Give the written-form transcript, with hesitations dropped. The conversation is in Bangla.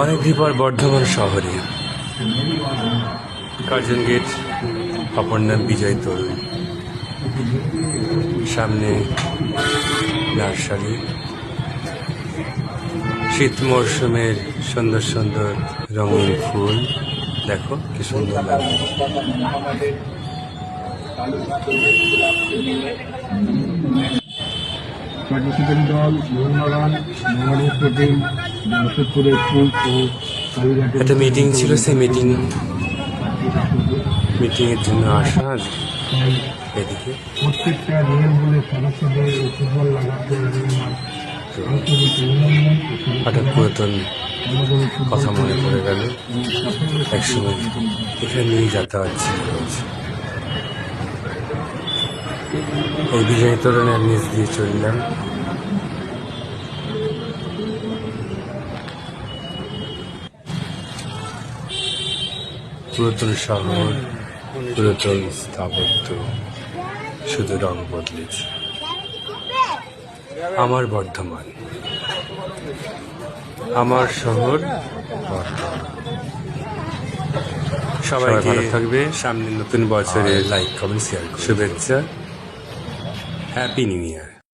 অনেকদিন পর বর্ধমান শহরে কার্জন গেট, অপর নাম বিজয় তরুণ, সামনে নার্সারি, শীত মরশুমের সুন্দর সুন্দর রঙিন ফুল। দেখো কি সুন্দর লাগে। একটা মিটিং ছিল, সেই মিটিংয়ের জন্য আসা এদিকে। প্রত্যেকটা রেল বলে সদস্যদের ফুটবল লাগাতে হঠাৎ পুরাতন কথা মনে পড়ে গেল। একসময় এখানে নিয়ে যাতায়াত ছিল রোজ। এই বিজয় তরুণের নিচ দিয়ে চললাম। পুরাতন শহর, পুরাতন স্থাপত্য, শুধু রং বদলেছে। আমার বর্ধমান, আমার শহর বর্ধমান। সবাই ভালো থাকবে। সামনে নতুন বছরে লাইক, কমেন্ট, শেয়ার, শুভেচ্ছা। Happy new year.